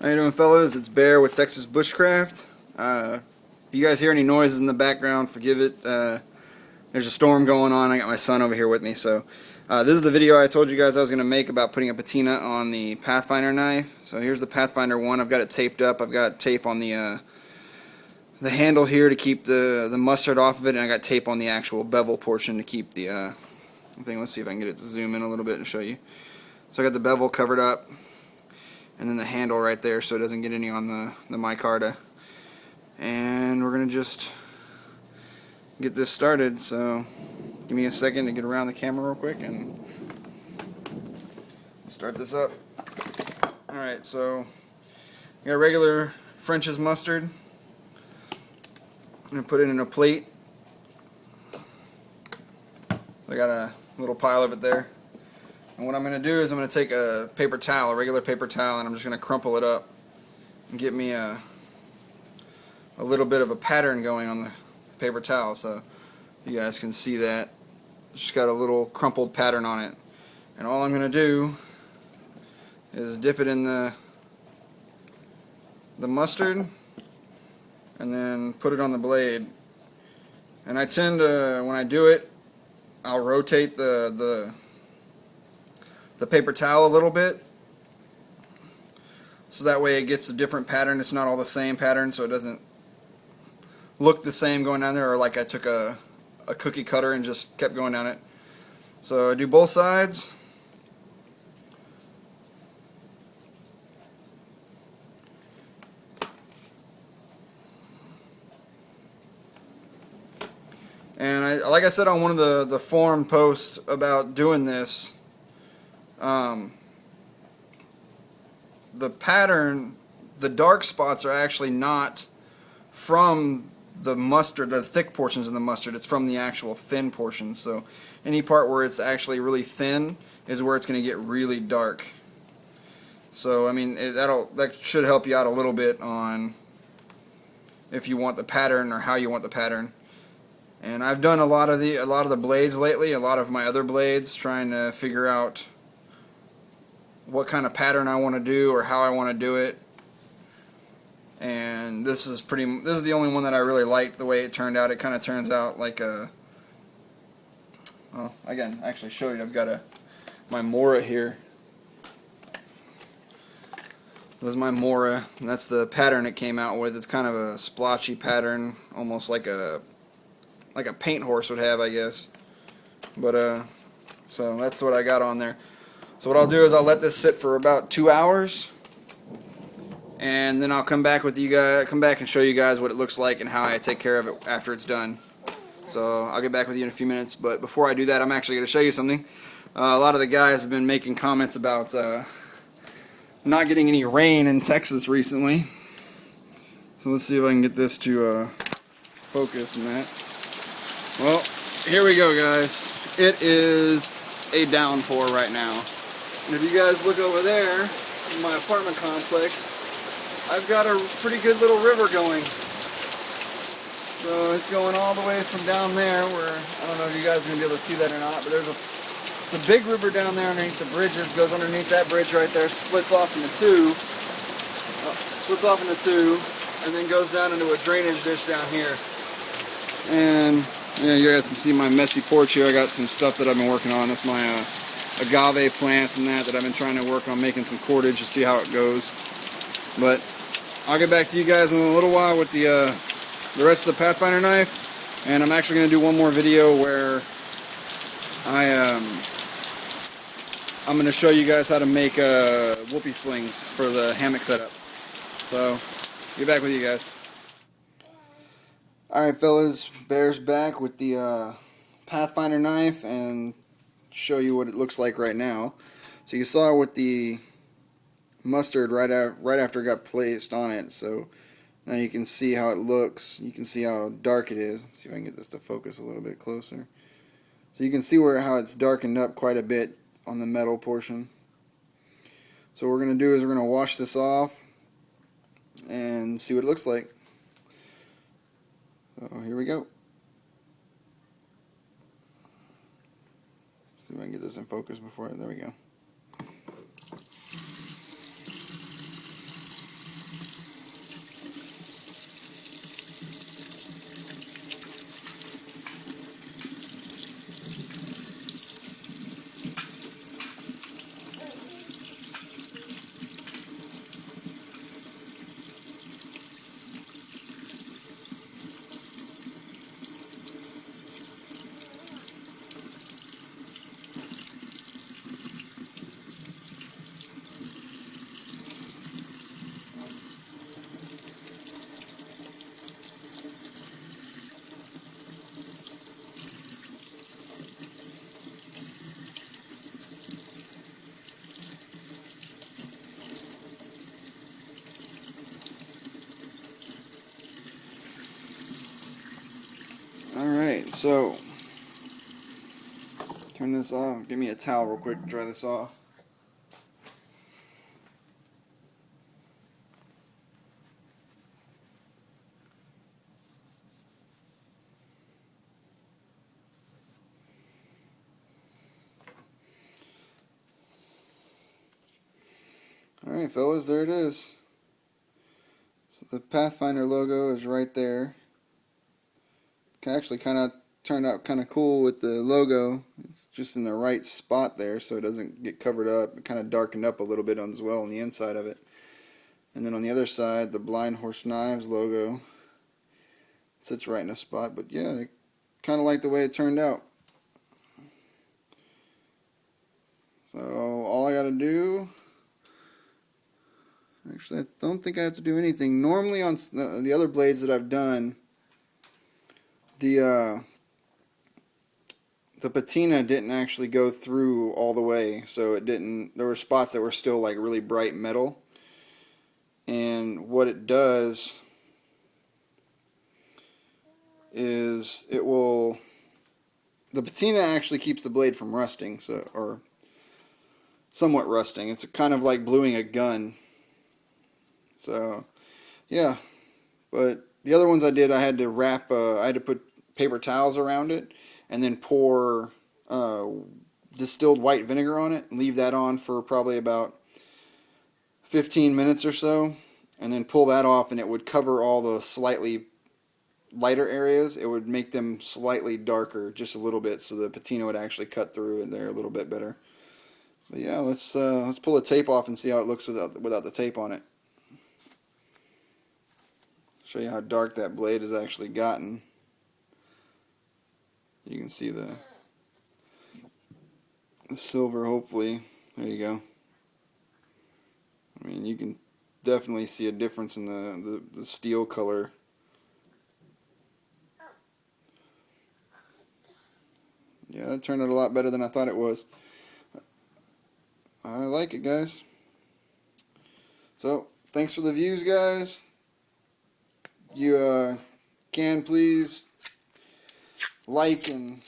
How you doing, fellas? It's Bear with Texas Bushcraft. If you guys hear any noises in the background, forgive it. There's a storm going on. I got my son over here with me. So this is the video I told you guys I was going to make about putting a patina on the Pathfinder knife. So here's the Pathfinder 1. I've got it taped up. I've got tape on the handle here to keep the mustard off of it, and I got tape on the actual bevel portion to keep the thing. Let's see if I can get it to zoom in a little bit and show you. So I got the bevel covered up, and then the handle right there so it doesn't get any on the micarta. And we're going to just get this started. So give me a second to get around the camera real quick and start this up. Alright, so I got regular French's mustard. I'm going to put it in a plate. I got a little pile of it there. And what I'm going to do is I'm going to take a paper towel, a regular paper towel, and I'm just going to crumple it up and get me a little bit of a pattern going on the paper towel, so you guys can see that. It's just got a little crumpled pattern on it. And all I'm going to do is dip it in the mustard and then put it on the blade. And I tend to, when I do it, I'll rotate the paper towel a little bit, so that way it gets a different pattern. It's not all the same pattern, so it doesn't look the same going down there, or like I took a cookie cutter and just kept going down it. So I do both sides. And like I said on one of the forum posts about doing this, the pattern, the dark spots are actually not from the mustard, the thick portions of the mustard. It's from the actual thin portions. So any part where it's actually really thin is where it's going to get really dark. So I mean, that should help you out a little bit on if you want the pattern or how you want the pattern. And I've done a lot of the blades lately, a lot of my other blades, trying to figure out what kind of pattern I want to do or how I want to do it. And this is the only one that I really liked the way it turned out. It kind of turns out like a, well, again, actually show you. I've got my Mora here. This is my Mora, and that's the pattern it came out with. It's kind of a splotchy pattern, almost like a paint horse would have, I guess. But so that's what I got on there. So what I'll do is I'll let this sit for about 2 hours, and then I'll come back with you guys, and show you guys what it looks like and how I take care of it after it's done. So I'll get back with you in a few minutes, but before I do that, I'm actually going to show you something. A lot of the guys have been making comments about not getting any rain in Texas recently. So let's see if I can get this to focus on that. Well, here we go, guys. It is a downpour right now. And if you guys look over there in my apartment complex, I've got a pretty good little river going. So it's going all the way from down there where, I don't know if you guys are going to be able to see that or not, but it's a big river down there underneath the bridges, goes underneath that bridge right there, splits off into two, and then goes down into a drainage ditch down here. And yeah, you guys can see my messy porch here. I got some stuff that I've been working on. That's my agave plants and that I've been trying to work on making some cordage to see how it goes. But I'll get back to you guys in a little while with the rest of the Pathfinder knife, and I'm actually going to do one more video where I'm going to show you guys how to make whoopee slings for the hammock setup. So get back with you guys. Alright, fellas, Bear's back with the Pathfinder knife and show you what it looks like right now. So you saw with the mustard right after it got placed on it, so now you can see how it looks. You can see how dark it is. Let's see if I can get this to focus a little bit closer. So you can see how it's darkened up quite a bit on the metal portion. So what we're going to do is we're going to wash this off and see what it looks like. So here we go. See if I can get this in focus before. There we go. So, turn this off. Give me a towel real quick to dry this off. Alright fellas, there it is. So the Pathfinder logo is right there. Actually kind of turned out kind of cool with the logo. It's just in the right spot there so it doesn't get covered up. It kind of darkened up a little bit as well on the inside of it. And then on the other side, the Blind Horse Knives logo sits right in a spot. But yeah, I kind of like the way it turned out. So all I got to do... Actually, I don't think I have to do anything. Normally on the other blades that I've done, the patina didn't actually go through all the way, so it didn't. There were spots that were still like really bright metal, and what it does is the patina actually keeps the blade from rusting, or somewhat rusting. It's kind of like bluing a gun. So, yeah, but the other ones I did, I had to wrap, I had to put paper towels around it, and then pour distilled white vinegar on it, and leave that on for probably about 15 minutes or so, and then pull that off, and it would cover all the slightly lighter areas. It would make them slightly darker, just a little bit, so the patina would actually cut through in there a little bit better. But yeah, let's pull the tape off and see how it looks without the tape on it. Show you how dark that blade has actually gotten. You can see the silver, hopefully. There you go. I mean, you can definitely see a difference in the steel color. Yeah, it turned out a lot better than I thought it was. I like it, guys. So, thanks for the views, guys. You can please like and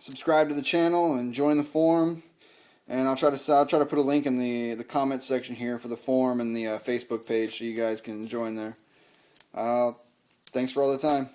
subscribe to the channel and join the forum, and I'll try to put a link in the comments section here for the forum and the Facebook page so you guys can join there. Thanks for all the time.